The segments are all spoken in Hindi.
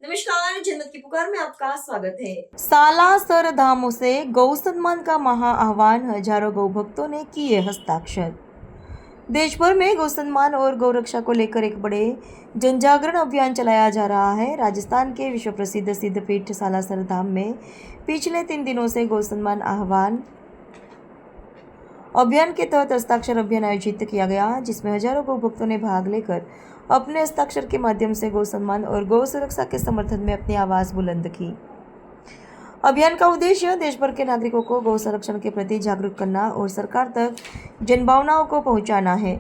नमस्कार, जन्नत की पुकार में आपका स्वागत है। सालासर धामों से गौ सम्मान का महा आह्वान, हजारों गौ भक्तों ने किए हस्ताक्षर। देश भर में गौ सम्मान और गौ रक्षा को लेकर एक बड़े जनजागरण अभियान चलाया जा रहा है। राजस्थान के विश्व प्रसिद्ध सिद्धपीठ सालासर धाम में पिछले 3 दिनों से गौ सम्मान आह्वान अभियान के तहत हस्ताक्षर अभियान आयोजित किया गया, जिसमें हजारों गौ भक्तों ने भाग लेकर अपने हस्ताक्षर के माध्यम से गौ सम्मान और गौ सुरक्षा के समर्थन में अपनी आवाज बुलंद की। अभियान का उद्देश्य देश भर के नागरिकों को गौ संरक्षण के प्रति जागरूक करना और सरकार तक जनभावनाओं को पहुंचाना है।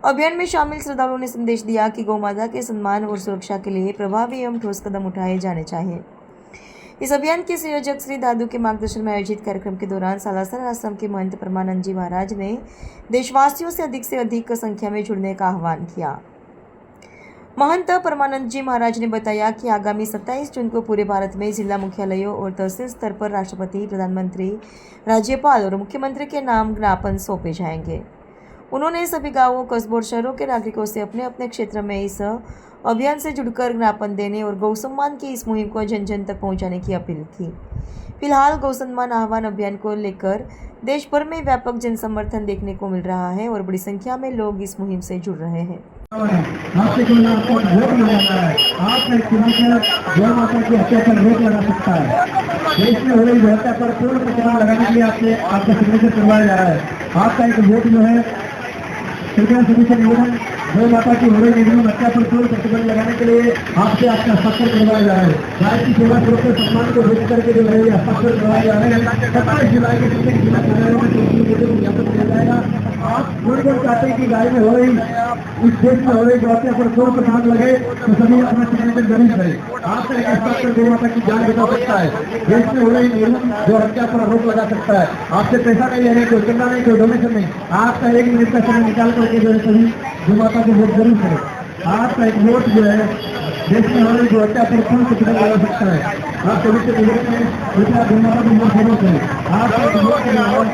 अभियान में शामिल श्रद्धालुओं ने संदेश दिया कि गौ माता के सम्मान और सुरक्षा के लिए प्रभावी एवं ठोस कदम उठाए जाने चाहिए। इस अभियान के संयोजक श्री दादू के मार्गदर्शन में आयोजित कार्यक्रम के दौरान सालासर आश्रम के महंत परमानंद जी महाराज ने देशवासियों से अधिक संख्या में जुड़ने का आह्वान किया। महंत परमानंद जी महाराज ने बताया कि आगामी 27 जून को पूरे भारत में जिला मुख्यालयों और तहसील स्तर पर राष्ट्रपति, प्रधानमंत्री, राज्यपाल और मुख्यमंत्री के नाम ज्ञापन सौंपे जाएंगे। उन्होंने सभी गांवों, कस्बों और शहरों के नागरिकों से अपने अपने क्षेत्र में इस अभियान से जुड़कर ज्ञापन देने और गौ सम्मान की इस मुहिम को जन जन तक पहुंचाने की अपील की। फिलहाल गौ सम्मान आह्वान अभियान को लेकर देश भर में व्यापक जन समर्थन देखने को मिल रहा है और बड़ी संख्या में लोग इस मुहिम से जुड़ रहे हैं। आपसे क्यों ना आपको वोट लगाना है, आपने गौ माता की हत्या पर रोक लगा सकता है। देश में हो रही हत्या पर पूर्ण प्रतिबंध लगाने के लिए आपका सिग्नेचर करवाया जा रहा है। आपका एक वोट जो है कृपया सभी से निवेदन, गौ माता की हो रही निर्मम हत्या पर पूर्ण प्रतिबंध लगाने के लिए आपसे आपका हस्ताक्षर करवाया जा रहा है। गाय की सेवा सुरक्षा सम्मान को रोक करके जो है हस्ताक्षर करवाए जा रहे हैं। 27 जुलाई के प्रत्येक जिला कार्यालयों में ज्ञापन दिया जाएगा। आप कौन चाहते हैं कि गाय में हो रही, इस देश में हो रही गौ हत्या पर पूर्ण प्रतिबंध लगे, तो सभी अपना सिग्नेचर जरूर करें। आपका एक हस्ताक्षर गौ माता की जान बचा सकता है। देश में हो रही निर्मम गौ हत्या पर रोक लगा सकता है। आपसे पैसा नहीं लेने, कोई चंदा नहीं, कोई डोनेशन नहीं, आपका 1 मिनट का समय निकाल करके जो है सभी गौ माता को वोट जरूर करें। आपका एक वोट जो है देश में हो रही गौ हत्या पर पूर्ण प्रतिबंध लगा सकता है। आप सभी से निवेदन है, कृपया गौ माता को वोट जरूर करें। आपका एक वोट जो है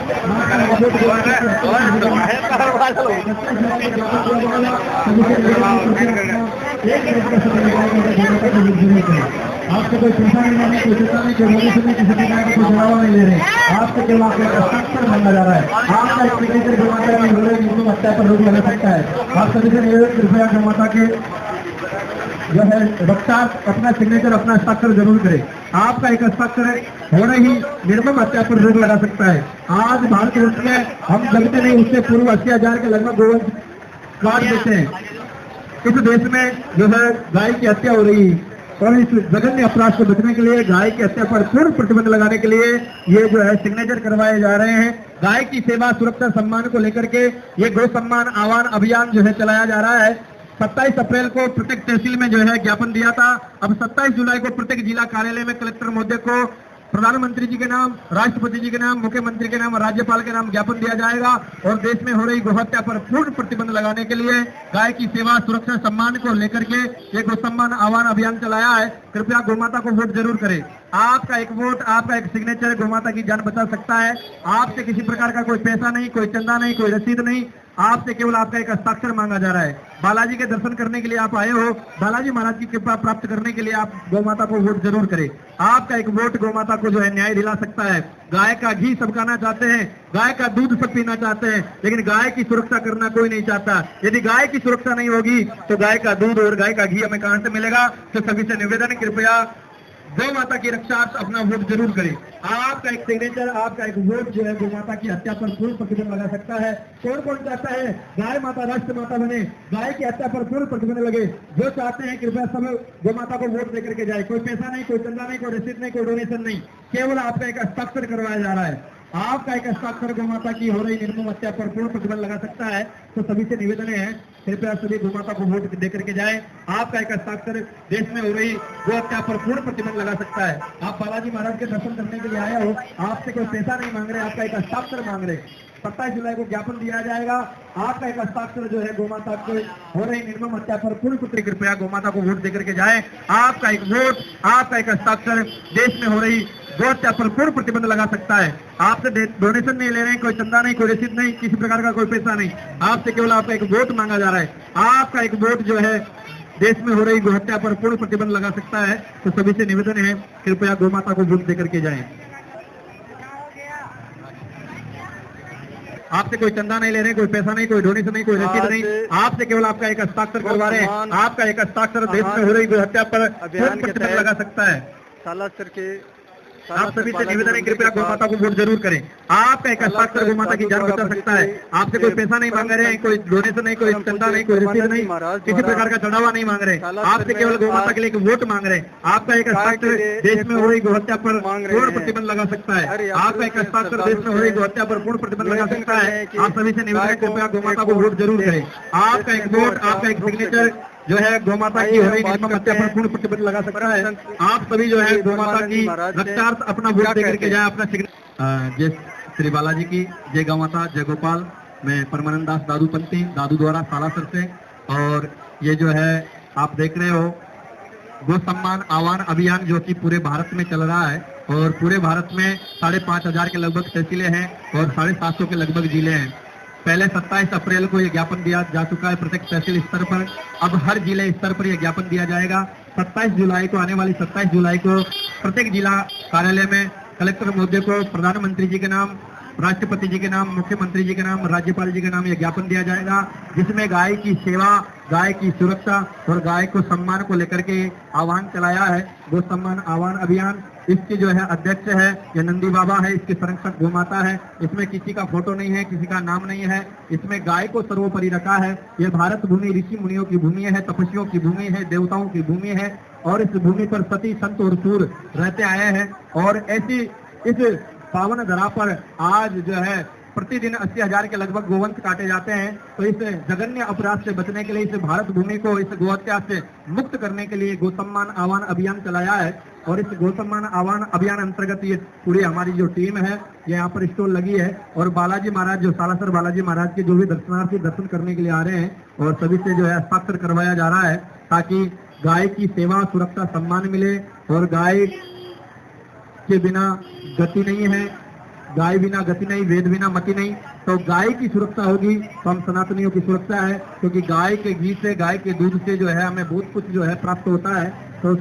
आपसे कोई पैसा नहीं लेने, कोई चिंता नहीं, कोई डोनेशन नहीं, किसी प्रकार का कोई बढ़ावा नहीं ले रहे। आपसे केवल आपका हस्ताक्षर मांगा जा रहा है। आपका एक सिग्नेचर गौ माता की हो रही निर्मम हत्या पर रोक लगा सकता है। आप सभी से निवेदन, कृपया गौ माता के जो है रक्षा अपना सिग्नेचर, अपना हस्ताक्षर जरूर करें। आपका एक हस्ताक्षर हो रही निर्मम हत्या पर रोक लगा सकता है। आज भारत वर्ष में हम जगते नहीं, उससे पूर्व 80,000 के लगभग गोवंश काट देते हैं। इस देश में जो है गाय की हत्या हो रही है और इस जघन्य अपराध से बचने के लिए, गाय की हत्या पर पूर्ण प्रतिबंध लगाने के लिए ये जो है सिग्नेचर करवाए जा रहे हैं। गाय की सेवा, सुरक्षा, सम्मान को लेकर के ये गौ सम्मान आह्वान अभियान जो है चलाया जा रहा है। 27 अप्रैल को प्रत्येक तहसील में जो है ज्ञापन दिया था। अब 27 जुलाई को प्रत्येक जिला कार्यालय में कलेक्टर महोदय को प्रधानमंत्री जी के नाम, राष्ट्रपति जी के नाम, मुख्यमंत्री के नाम और राज्यपाल के नाम ज्ञापन दिया जाएगा और देश में हो रही गोहत्या पर पूर्ण प्रतिबंध लगाने के लिए, गाय की सेवा, सुरक्षा, सम्मान को लेकर के ये गौ सम्मान आह्वान अभियान चलाया है। कृपया गौ माता को वोट जरूर करें। आपका एक वोट, आपका एक सिग्नेचर गौ माता की जान बचा सकता है। आपसे किसी प्रकार का कोई पैसा नहीं, कोई चंदा नहीं, कोई रसीद नहीं, आपसे केवल आपका एक हस्ताक्षर मांगा जा रहा है। बालाजी के दर्शन करने के लिए आप आए हो, बालाजी महाराज की कृपा प्राप्त करने के लिए आप गौ माता को वोट जरूर करें। आपका एक वोट गौ माता को जो है न्याय दिला सकता है। गाय का घी सब खाना चाहते हैं, गाय का दूध सब पीना चाहते हैं, लेकिन गाय की सुरक्षा करना कोई नहीं चाहता। यदि गाय की सुरक्षा नहीं होगी तो गाय का दूध और गाय का घी हमें कहां से मिलेगा। तो सभी से निवेदन है, कृपया गौ माता की रक्षा अपना वोट जरूर करें। आपका एक सिग्नेचर, आपका एक वोट जो है गौ माता की हत्या पर पूर्ण प्रतिबंध लगा सकता है। कौन कौन चाहता है गाय माता राष्ट्र माता बने, गाय की हत्या पर पूर्ण प्रतिबंध लगे? जो चाहते हैं कृपया सब गौ माता को वोट देकर के जाए। कोई पैसा नहीं, कोई चंदा नहीं, कोई रसीद नहीं, कोई डोनेशन नहीं, केवल आपका एक हस्ताक्षर करवाया जा रहा है। आपका एक हस्ताक्षर गौ माता की हो रही निर्मम हत्या पर पूर्ण प्रतिबंध लगा सकता है। तो सभी से निवेदन है, कृपया सभी गौ माता को वोट देकर के जाए। आपका एक हस्ताक्षर देश में हो रही गौ हत्या पर पूर्ण प्रतिबंध लगा सकता है। आप बालाजी महाराज के दर्शन करने के लिए आए हो, आपसे कोई पैसा नहीं मांग रहे, आपका एक हस्ताक्षर मांग रहे। 27 जुलाई को ज्ञापन दिया जाएगा। आपका एक हस्ताक्षर जो है गौ माता को हो रही निर्मम हत्या पर पूर्ण प्रतिबंध, कृपया गौ माता को वोट देकर के जाए। आपका एक वोट, आपका एक हस्ताक्षर देश में हो रही गौ हत्या पर पूर्ण प्रतिबंध लगा सकता है। आपसे डोनेशन नहीं ले रहे हैं, कोई चंदा नहीं, कोई रसीद नहीं, किसी प्रकार का कोई पैसा नहीं, आपसे केवल आपका एक वोट मांगा जा रहा है। आपका एक वोट जो है देश में हो रही गोहत्या पर पूर्ण प्रतिबंध लगा सकता है। तो सभी से निवेदन है, कृपया गौ माता को वोट देकर के जाएं। आपसे कोई चंदा नहीं ले रहे, कोई पैसा नहीं, कोई डोनेशन नहीं, कोई रसीद नहीं, आपसे केवल आपका एक हस्ताक्षर करवा रहे हैं। आपका एक हस्ताक्षर देश में हो रही गोहत्या पर पूर्ण प्रतिबंध लगा सकता है। सालासर के आप सभी से निवेदन है, कृपया गौ माता को वोट जरूर करें। आपका एक हस्ताक्षर गौ माता की जान बचा सकता है। आपसे कोई पैसा नहीं मांग रहे हैं, कोई डोनेशन नहीं, कोई चंदा नहीं, कोई रसीद नहीं, किसी प्रकार का चढ़ावा नहीं मांग रहे। आपसे केवल गौ माता के लिए वोट मांग रहे हैं। आपका एक हस्ताक्षर देश में हो रही गोहत्या पर पूर्ण प्रतिबंध लगा सकता है। आपका एक हस्ताक्षर देश में हो रही गोहत्या पर पूर्ण प्रतिबंध लगा सकता है। आप सभी से निवेदन है, कृपया गौ माता को वोट जरूर करें। आपका एक वोट, आपका एक सिग्नेचर जो है गौ माता की हो रही निर्मम हत्या पर पूर्ण प्रतिबंध लगा सकता है। आप सभी जो है गौ माता की रक्षार्थ अपना वोट देकर के जाए, अपना जय श्री बालाजी की, जय गौ माता, जय गोपाल। मैं परमानंद दास दादू पंथी, दादू द्वारा सालासर से। और ये जो है आप देख रहे हो गो सम्मान आह्वान अभियान जो कि पूरे भारत में चल रहा है। और पूरे भारत में 5,500 के लगभग तहसीलें हैं और 750 के लगभग जिले हैं। पहले 27 अप्रैल को यह ज्ञापन दिया जा चुका है प्रत्येक तहसील स्तर पर। अब हर जिले स्तर पर यह ज्ञापन दिया जाएगा। 27 जुलाई को, आने वाली 27 जुलाई को प्रत्येक जिला कार्यालय में कलेक्टर महोदय को प्रधानमंत्री जी के नाम, राष्ट्रपति जी के नाम, मुख्यमंत्री जी के नाम, राज्यपाल जी के नाम यह ज्ञापन दिया जाएगा, जिसमें गाय की सेवा, गाय की सुरक्षा और गाय को सम्मान को लेकर के आह्वान चलाया है। गो सम्मान आह्वान अभियान, इसके जो है अध्यक्ष है ये नंदी बाबा है, इसके संरक्षक गौ माता है। इसमें किसी का फोटो नहीं है, किसी का नाम नहीं है। इसमें गाय को सर्वोपरि रखा है। ये भारत भूमि ऋषि मुनियों की भूमि है, तपस्वियों की भूमि है, देवताओं की भूमि है। और इस भूमि पर सती संत और सूर रहते आए हैं। और ऐसी इस पावन धरा पर आज जो है प्रतिदिन 80,000 के लगभग गोवंश काटे जाते हैं। तो इस जघन्य अपराध से बचने के लिए, इस भारत भूमि को इस गोहत्या से मुक्त करने के लिए गो सम्मान आह्वान अभियान चलाया है। और इस गो सम्मान आह्वान अभियान अंतर्गत ये पूरी हमारी जो टीम है ये यहाँ पर स्टॉल लगी है। और बालाजी महाराज, जो सालासर बालाजी महाराज के जो भी दर्शनार्थी दर्शन करने के लिए आ रहे हैं, और सभी से जो है हस्ताक्षर करवाया जा रहा है ताकि गाय की सेवा, सुरक्षा, सम्मान मिले। और गाय के बिना गति नहीं है, गाय बिना गति नहीं, वेद बिना मति नहीं। तो गाय की सुरक्षा होगी तो हम सनातनियों की सुरक्षा है, क्योंकि गाय के घी से, गाय के दूध से जो है हमें बहुत कुछ जो है प्राप्त होता है। तो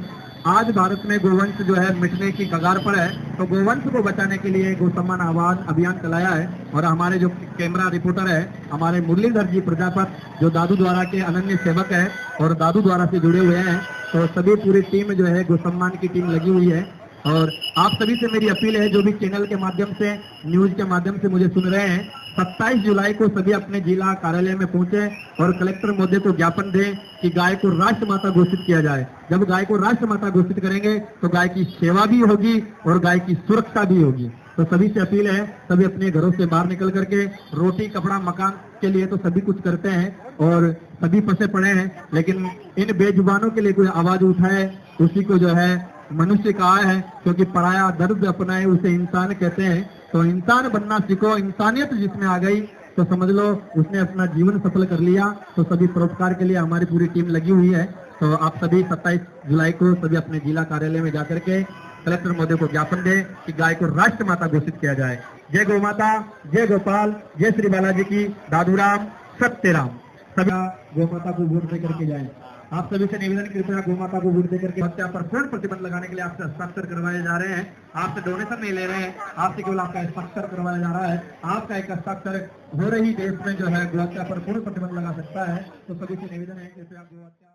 आज भारत में गोवंश जो है मिटने की कगार पर है। तो गोवंश को बचाने के लिए गो सम्मान आह्वान अभियान चलाया है। और हमारे जो कैमरा रिपोर्टर है हमारे मुरलीधर जी प्रजापत, जो दादू द्वारा के अनन्य सेवक है और दादू द्वारा से जुड़े हुए हैं। तो सभी पूरी टीम जो है गो सम्मान की टीम लगी हुई है। और आप सभी से मेरी अपील है, जो भी चैनल के माध्यम से, न्यूज के माध्यम से मुझे सुन रहे हैं, 27 जुलाई को सभी अपने जिला कार्यालय में पहुंचे और कलेक्टर महोदय को ज्ञापन दें कि गाय को राष्ट्र माता घोषित किया जाए। जब गाय को राष्ट्र माता घोषित करेंगे तो गाय की सेवा भी होगी और गाय की सुरक्षा भी होगी। तो सभी से अपील है, सभी अपने घरों से बाहर निकल करके रोटी, कपड़ा, मकान के लिए तो सभी कुछ करते हैं और सभी फंसे पड़े हैं, लेकिन इन बेजुबानों के लिए कोई आवाज उठाए, उसी को जो है मनुष्य कहा है। क्योंकि पराया दर्द अपनाए उसे इंसान कहते हैं। तो इंसान बनना सीखो, इंसानियत जिसमें आ गई तो समझ लो उसने अपना जीवन सफल कर लिया। तो सभी परोपकार के लिए हमारी पूरी टीम लगी हुई है। तो आप सभी 27 जुलाई को सभी अपने जिला कार्यालय में जाकर के कलेक्टर महोदय को ज्ञापन दें कि गाय को राष्ट्र माता घोषित किया जाए। जय गौ माता, जय गोपाल, जय श्री बालाजी की, दादूराम, सत्यराम। सभी गौ माता को वोट दे करके जाए। आप सभी से निवेदन, कृपया गौ माता को वोट देकर के हत्या पर पूर्ण प्रतिबंध लगाने के लिए आपसे हस्ताक्षर करवाए जा रहे हैं। आपसे डोनेशन नहीं ले रहे हैं, आपसे केवल आपका हस्ताक्षर करवाया जा रहा है। आपका एक हस्ताक्षर हो रही देश में जो है गोहत्या पर पूर्ण प्रतिबंध लगा सकता है। तो सभी से निवेदन है, कृपया गोहत्या।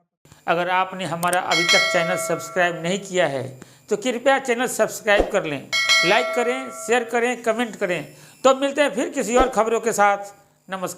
अगर आपने हमारा अभी तक चैनल सब्सक्राइब नहीं किया है तो कृपया चैनल सब्सक्राइब कर लें, लाइक करें, शेयर करें, कमेंट करें। तो मिलते हैं फिर किसी और खबरों के साथ। नमस्कार।